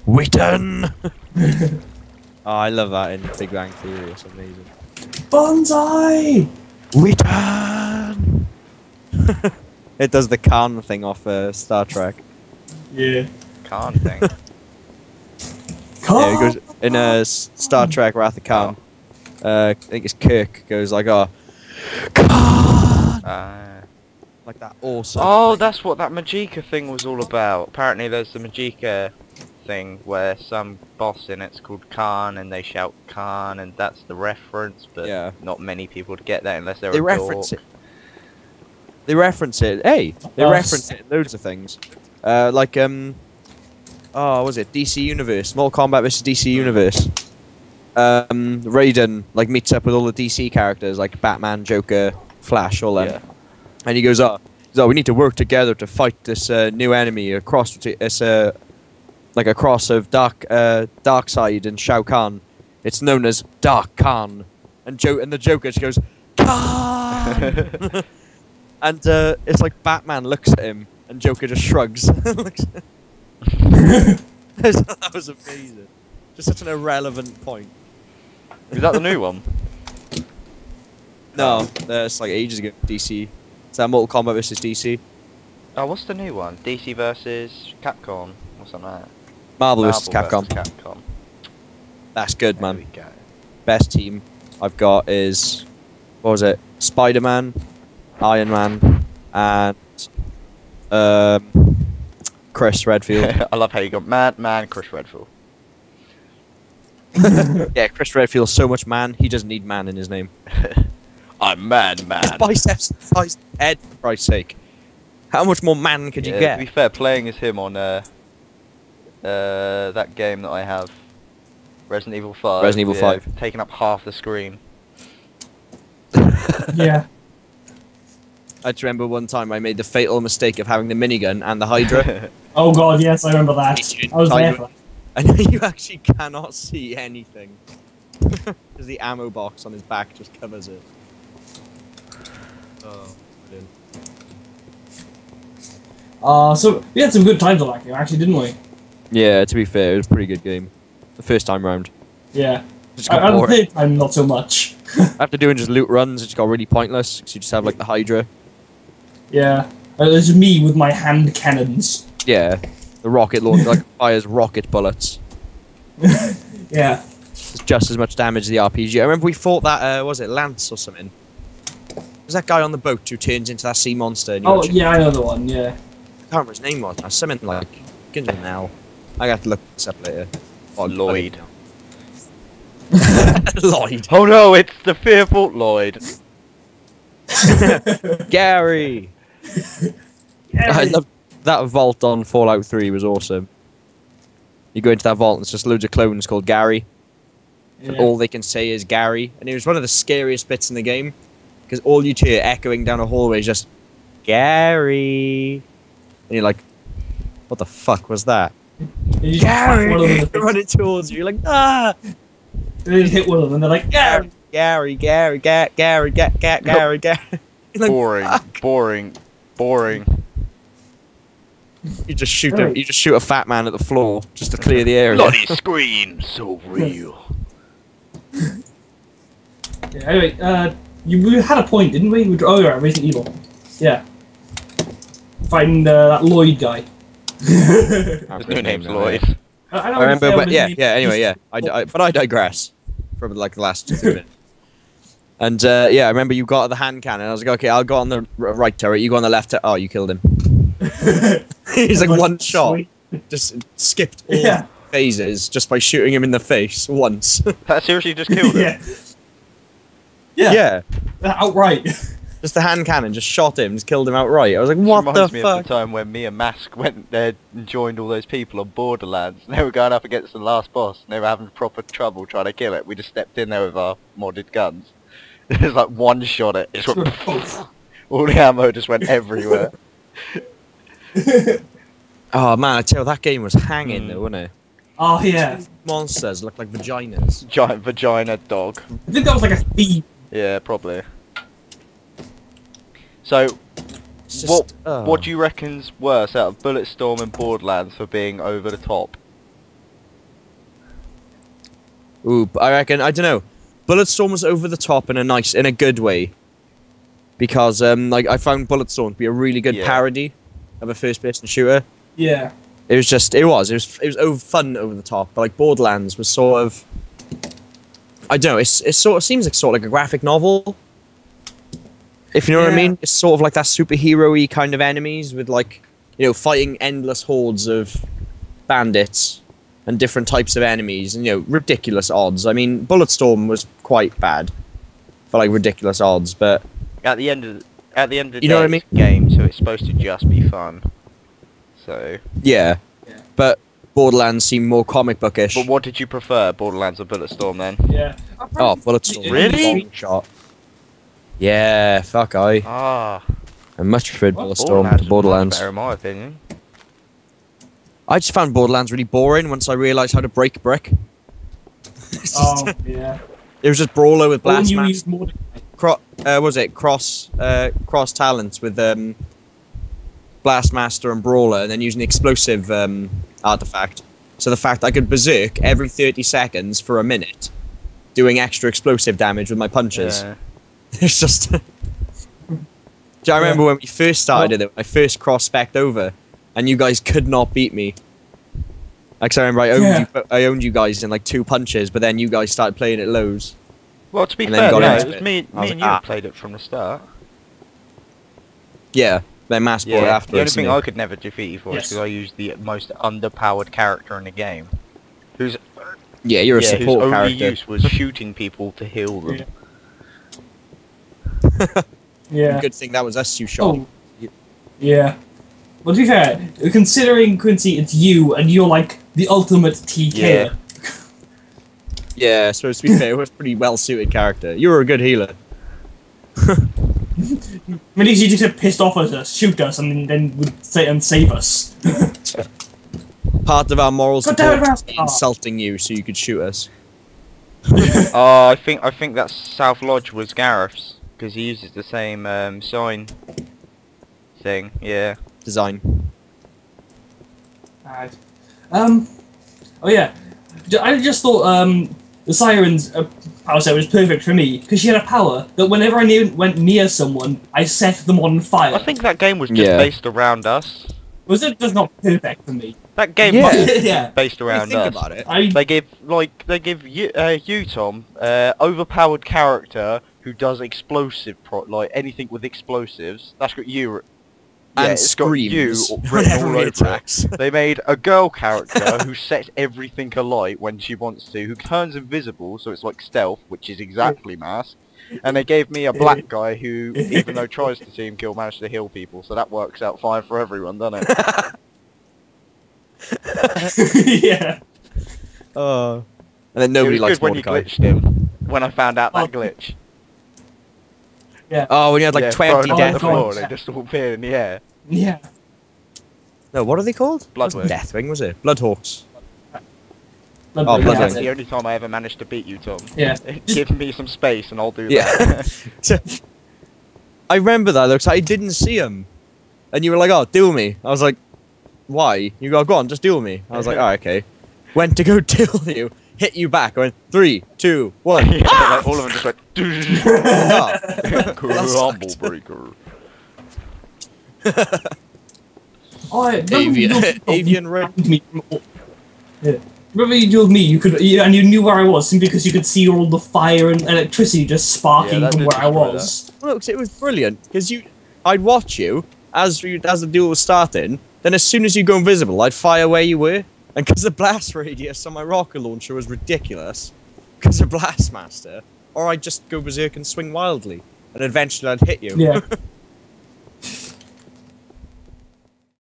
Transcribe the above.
Witten! Oh, I love that in Big Bang Theory, it's amazing. Bonsai! Witten! It does the Khan thing off Star Trek. Yeah. Khan thing. Yeah, it goes in Star Trek Wrath of Khan. I think it's Kirk goes like, oh, Khan! Like that awesome. Oh, that's what that Majika thing was all about. Apparently there's the Majika thing where some boss in it's called Khan and they shout Khan and that's the reference, but Yeah. not many people would get that unless they're They a reference dork. it. They reference it. Hey, they reference it in loads of things. Like oh, what was it DC Universe? Mortal Kombat vs DC Universe. Raiden like meets up with all the DC characters like Batman, Joker, Flash, all them. Yeah. And he goes, oh, we need to work together to fight this new enemy across. It's like a cross of Darkseid and Shao Kahn. It's known as Dark Khan. And the Joker just goes, Khan! And it's like Batman looks at him and Joker just shrugs. That was amazing. Just such an irrelevant point. Is that the new one? No, that's like ages ago. DC. Is that Mortal Kombat vs DC? Oh, what's the new one? DC versus Capcom or something like that. Marvel vs. Marvel Capcom. versus Capcom. That's good, There man. we go. Best team I've got is, what was it? Spider-Man, Iron Man, and Chris Redfield. I love how you got man, Chris Redfield. Yeah, Chris Redfield's so much man, he doesn't need man in his name. I'm man. His biceps the size of his head, for Christ's sake. How much more man could you To get? be fair, playing as him on that game that I have, Resident Evil 5. Resident Evil 5. Taking up half the screen. Yeah. I just remember one time I made the fatal mistake of having the minigun and the Hydra. Oh god, yes, I remember that. I was there for that. And you actually cannot see anything. Because the ammo box on his back just covers it. Oh, brilliant. So we had some good times on that game, actually, didn't we? Yeah, to be fair, it was a pretty good game. The first time round. Yeah. Just got At the boring. third time, not so much. After doing just loot runs, it just got really pointless. Because you just have like the Hydra. Yeah. There's me with my hand cannons. Yeah. The rocket launcher like fires rocket bullets. Yeah. It's just as much damage as the RPG. I remember we fought that, was it Lance or something? There's that guy on the boat who turns into that sea monster. And you Oh, watch- yeah, I know the one, yeah. I can't remember his name was now. Something like, begins with an L. I have to look this up later. Oh, Lloyd. Lloyd. Oh no, it's the fearful Lloyd. Gary. I love that vault on Fallout 3 was awesome. You go into that vault and it's just loads of clones called Gary. Yeah. And all they can say is Gary. And it was one of the scariest bits in the game. Because all you hear echoing down a hallway is just Gary. And you're like, what the fuck was that? You just whack one of them in the face. Running towards you, you're like, ah! They just hit one of them, they're like, Gary! Gary. You're like, Boring, fuck. boring. You just shoot him. You just shoot a fat man at the floor just to clear the area. Bloody scream, so real. Yeah, anyway, we had a point, didn't we? Oh, yeah, Resident Evil. Yeah. Fighting that Lloyd guy. His new name's Lloyd. I I remember, but yeah. Anyway, yeah. But I digress from like the last 2 minutes. And yeah, I remember you got the hand cannon. I was like, okay, I'll go on the right turret. You go on the left turret. Oh, you killed him. He's like one shot. Sweet. Just skipped all phases just by shooting him in the face once. That seriously just killed him. Yeah. Yeah. Outright. Just the hand cannon just shot him, just killed him outright. I was like, what the Reminds me of fuck? the time when me and Mask went there and joined all those people on Borderlands. And they were going up against the last boss and they were having proper trouble trying to kill it. We just stepped in there with our modded guns. It was like one shot it. It just went all the ammo just went everywhere. Oh man, I tell you, that game was hanging though, wasn't it? Oh, yeah. Monsters looked like vaginas. Giant vagina dog. I think that was like a thief. Yeah, probably. So, It's just, what do you reckon's worse out of Bulletstorm and Borderlands for being over the top? Ooh, I reckon, I don't know. Bulletstorm was over the top in a good way. Because, like, I found Bulletstorm to be a really good parody of a first-person shooter. Yeah. It was over fun over the top. But, like, Borderlands was sort of... I don't know, it sort of seems like sort of like a graphic novel. If you know what I mean? It's sort of like that superhero-y kind of enemies with, like, you know, fighting endless hordes of bandits and different types of enemies and, you know, ridiculous odds. I mean, Bulletstorm was quite bad for, like, ridiculous odds, but... At the end of the day, you know what I mean? It's a game, so it's supposed to just be fun. So... Yeah. But Borderlands seemed more comic bookish. But what did you prefer, Borderlands or Bulletstorm then? Yeah. Oh, Bulletstorm. Really? Shot. Yeah, fuck I. Ah. I much preferred Bulletstorm to Borderlands. Better in my opinion. I just found Borderlands really boring once I realised how to break brick. Oh, yeah. It was just brawler with blast you mask. used more... Cross talents with Blastmaster and Brawler, and then using the explosive artifact. So the fact I could berserk every 30 seconds for a minute, doing extra explosive damage with my punches. Yeah. It's just... I remember when we first started it, I first cross-spec'd over, and you guys could not beat me. Like, I remember I owned you guys in like 2 punches, but then you guys started playing it lows. Well, to be And fair, then got no, into it was it. me I was and like, you played it from the start. Yeah, then mass bought it Yeah, after. the only thing I could never defeat you for is because I used the most underpowered character in the game. Whose Yeah, you're a whose support only character. use was shooting people to heal them. Yeah. Good thing that was us you shot. Oh. Yeah. Well, to be fair, considering, Quincy, it's you, and you're like the ultimate TK. Yeah. Yeah, supposed to be fair, it was a pretty well-suited character. You were a good healer. At least you just get pissed off at us, shoot us, and then would say and save us. Part of our moral God support damn it, was Rascal. insulting you so you could shoot us. Oh, I think that South Lodge was Gareth's because he uses the same sign thing. Yeah. Design. Alright. Oh yeah. I just thought the Siren's power set was perfect for me because she had a power that whenever I went near someone, I set them on fire. I think that game was just based around us. Was it just not perfect for me? That game Yeah. must be Yeah. based around think us. about it. They give you Tom, overpowered character who does explosive like anything with explosives. That's got you. And it's got you screams written whenever all he over it. attacks. They made a girl character who sets everything alight when she wants to, who turns invisible, so it's like stealth, which is exactly mask. And they gave me a black guy who, even though tries to team kill, managed to heal people. So that works out fine for everyone, doesn't it? Yeah. And then nobody it was likes good when you Mordecai. glitched him. When I found out that glitch. Yeah. Oh, when you had like 20 thrown on death the floor, wings. they just all appeared in the air. Yeah. No, what are they called? Bloodwing. Deathwing, was it? Bloodhawks. Oh, Bloodwing. That's the only time I ever managed to beat you, Tom. Yeah. Give me some space and I'll do Yeah. that. I remember that though, because I didn't see him. And you were like, oh, duel me. I was like, why? You go on, just duel me. I was like, oh, okay. Went to go duel you, hit you back. I went, 3, 2, 1. Yeah, like, all of them just went... Ah. Crumble breaker. Oh, Avian ring. Yeah. Remember you told me you could, and you knew where I was simply because you could see all the fire and electricity just sparking that from did where I destroy was. Look, it was brilliant because I'd watch you as the duel was starting. Then as soon as you go invisible, I'd fire where you were, and because the blast radius on my rocket launcher was ridiculous, because of Blastmaster, or I'd just go berserk and swing wildly, and eventually I'd hit you. Yeah.